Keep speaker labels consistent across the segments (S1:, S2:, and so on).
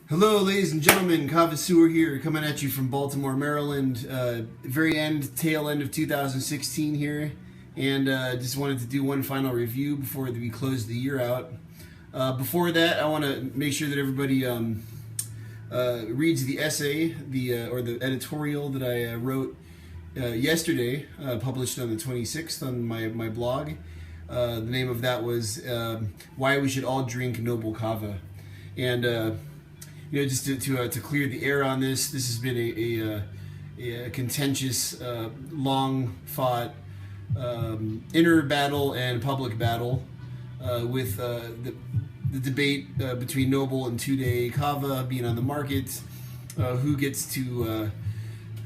S1: Hello, ladies and gentlemen. Kava here, coming at you from Baltimore, Maryland. Tail end of 2016 here, and just wanted to do one final review before we close the year out. Before that, I want to make sure that everybody reads the essay, or the editorial that I wrote yesterday, published on the 26th on my blog. The name of that was "Why We Should All Drink Noble Kava," and just to clear the air on this has been a contentious, long-fought inner battle and public battle with the debate between Noble and 2-Day Kava being on the market. Who gets to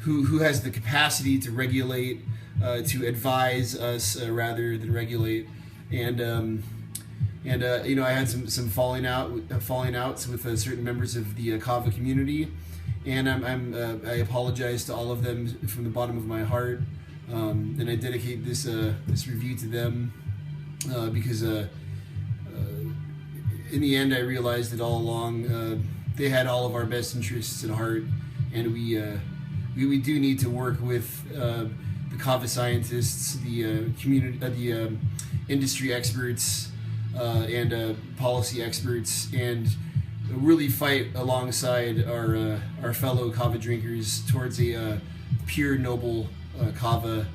S1: who has the capacity to regulate, to advise us rather than regulate, and I had some falling outs with certain members of the Kava community, and I apologize to all of them from the bottom of my heart, and I dedicate this review to them because in the end I realized that all along they had all of our best interests at heart, and we do need to work with the Kava scientists, the community, the industry experts. And policy experts, and really fight alongside our fellow Kava drinkers towards a pure, noble Kava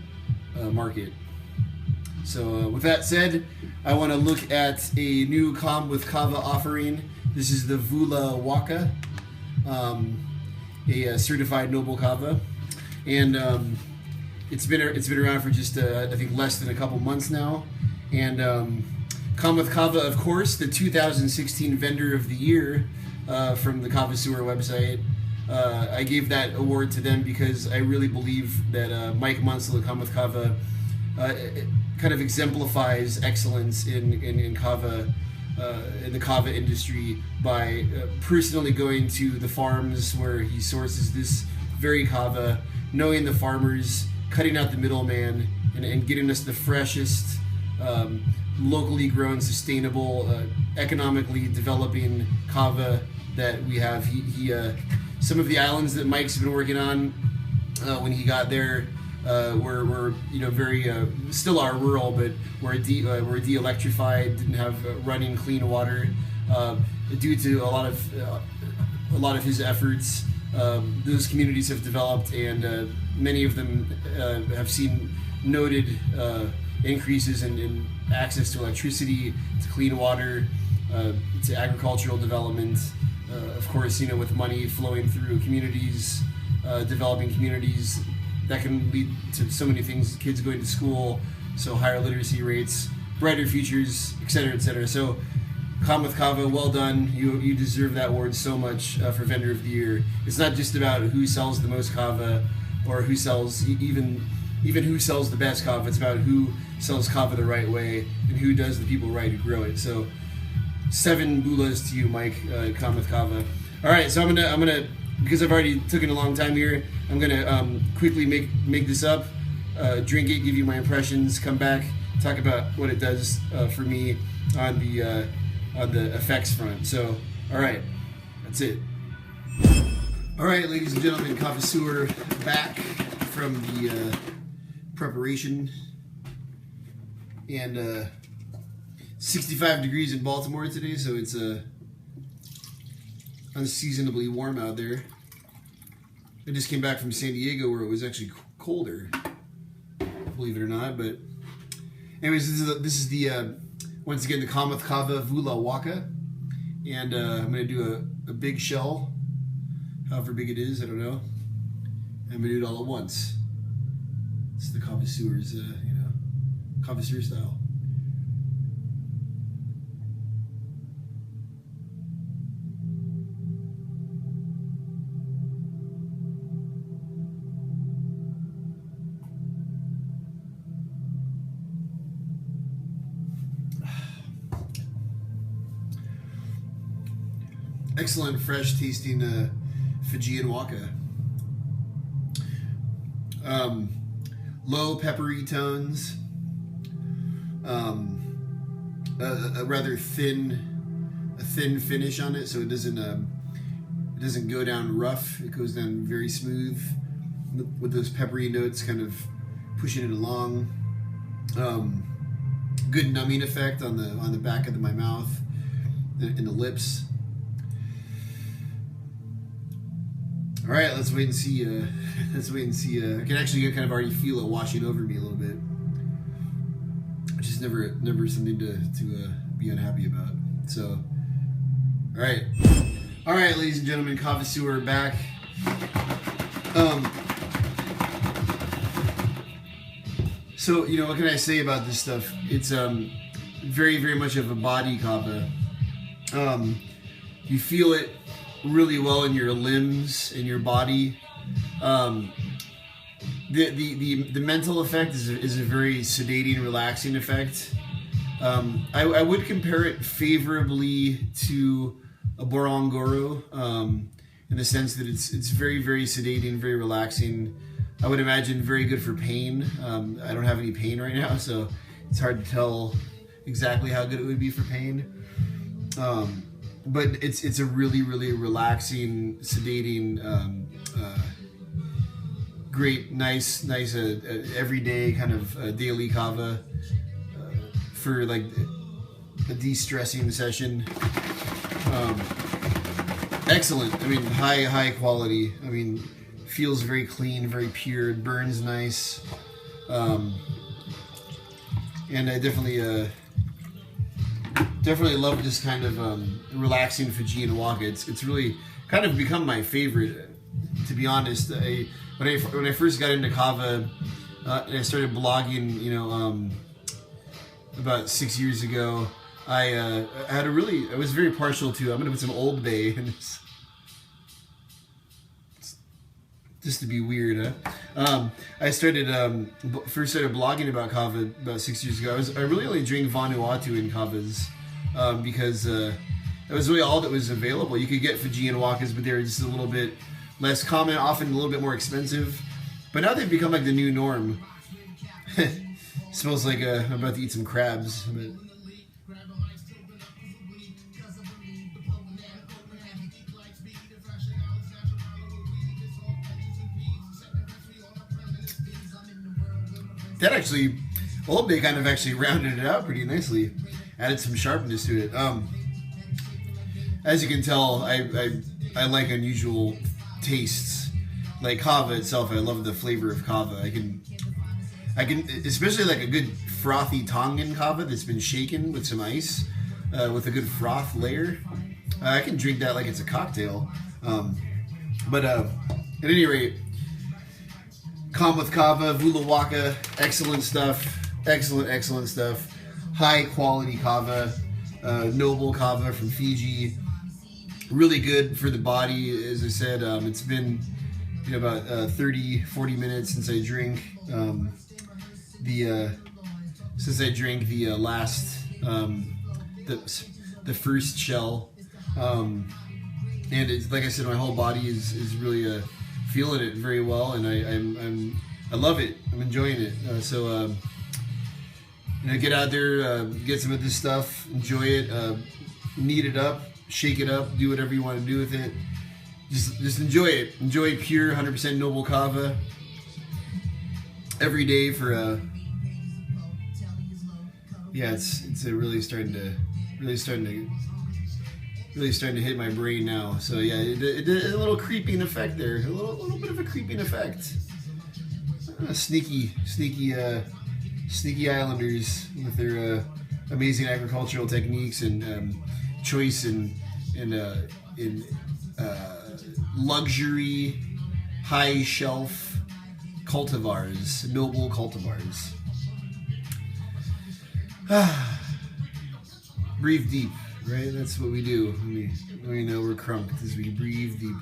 S1: market. So with that said, I want to look at a new Kalm with Kava offering. This is the Vula Waka, a certified noble Kava, and it's been around for just I think less than a couple months now, and Kalm with Kava, of course, the 2016 Vendor of the Year from the Kava website. I gave that award to them because I really believe that Mike Munsell at Kalm with Kava kind of exemplifies excellence in Kava, in the Kava industry, by personally going to the farms where he sources this very Kava, knowing the farmers, cutting out the middleman, and getting us the freshest, locally grown, sustainable, economically developing Kava that we have. He some of the islands that Mike's been working on when he got there were very still are rural, but were de-electrified, didn't have running clean water due to a lot of his efforts. Those communities have developed, and many of them have seen noted increases in access to electricity, to clean water, to agricultural development. Of course, with money flowing through communities, developing communities, that can lead to so many things: kids going to school, so higher literacy rates, brighter futures, etc., etc. So, Kalm with Kava, well done. You deserve that award so much for Vendor of the Year. It's not just about who sells the most Kava, or who sells even who sells the best Kava. It's about who sells Kava the right way and who does the people right who grow it. So 7 bulas to you, Mike, Kalm with Kava. All right, so I'm gonna because I've already taken a long time here, I'm gonna quickly make this up, drink it, give you my impressions, come back, talk about what it does for me on the effects front. So, all right, that's it. All right, ladies and gentlemen, Kava back from the preparation, and 65 degrees in Baltimore today, so it's unseasonably warm out there. I just came back from San Diego where it was actually colder, believe it or not. But anyways, this is the once again the Kalm with Kava Vula Waka, and I'm gonna do a big shell, however big it is, I don't know. I'm gonna do it all at once. It's the Kava Kava style. Excellent, fresh tasting Fijian Waka. Low peppery tones. A rather thin finish on it, so it doesn't It doesn't go down rough. It goes down very smooth with those peppery notes kind of pushing it along. Good numbing effect on the back of my mouth and the lips. All right, let's wait and see. Let's wait and see. I can actually kind of already feel it washing over me a little bit, which is never something to be unhappy about. So, all right, ladies and gentlemen, Kava Sewer back. So, you know, what can I say about this stuff? It's very, very much of a body kava. You feel it really well in your limbs, in your body. The mental effect is a very sedating, relaxing effect. I would compare it favorably to a Borongoro, in the sense that it's very, very sedating, very relaxing. I would imagine very good for pain. I don't have any pain right now, so it's hard to tell exactly how good it would be for pain. But it's a really, really relaxing, sedating, great, nice everyday kind of daily kava for like a de-stressing session. Excellent. I mean, high quality. I mean, feels very clean, very pure. It burns nice, and I definitely love this kind of relaxing Fijian Waka. It's really kind of become my favorite, to be honest. When I first got into kava, and I started blogging, you know, about 6 years ago, I was very partial to. I'm gonna put some Old Bay in this, just to be weird, huh? I first started blogging about kava about 6 years ago. I really only drink Vanuatu in kavas, because that was really all that was available. You could get Fijian Wakas, but they were just a little bit less common, often a little bit more expensive. But now they've become like the new norm. Smells like I'm about to eat some crabs. But that actually, Old Bay kind of actually rounded it out pretty nicely. Added some sharpness to it. As you can tell, I like unusual tastes. Like kava itself, I love the flavor of kava. I can, especially like a good frothy Tongan kava that's been shaken with some ice, with a good froth layer. I can drink that like it's a cocktail. But at any rate, Kalm with Kava, Vula Waka, excellent stuff. Excellent stuff. High quality kava, noble kava from Fiji. Really good for the body, as I said. It's been, you know, about 30-40 minutes since I drank the last the first shell, and it's like I said, my whole body is really feeling it very well, and I love it. I'm enjoying it. You know, get out there, get some of this stuff, enjoy it, knead it up, shake it up, do whatever you want to do with it. Just enjoy it. Enjoy pure 100% noble kava every day for yeah, it's really starting to hit my brain now. So yeah, it did a little creeping effect there, a little bit of a creeping effect. Sneaky islanders with their amazing agricultural techniques and choice in luxury, high shelf cultivars, noble cultivars. Breathe deep, right? That's what we do when we know we're crunked, is we breathe deep.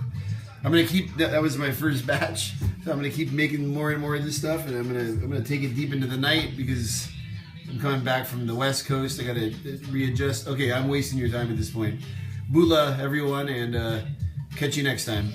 S1: I'm gonna keep that was my first batch, so I'm gonna keep making more and more of this stuff, and I'm gonna take it deep into the night because I'm coming back from the West Coast. I gotta readjust. Okay, I'm wasting your time at this point. Bula, everyone, and catch you next time.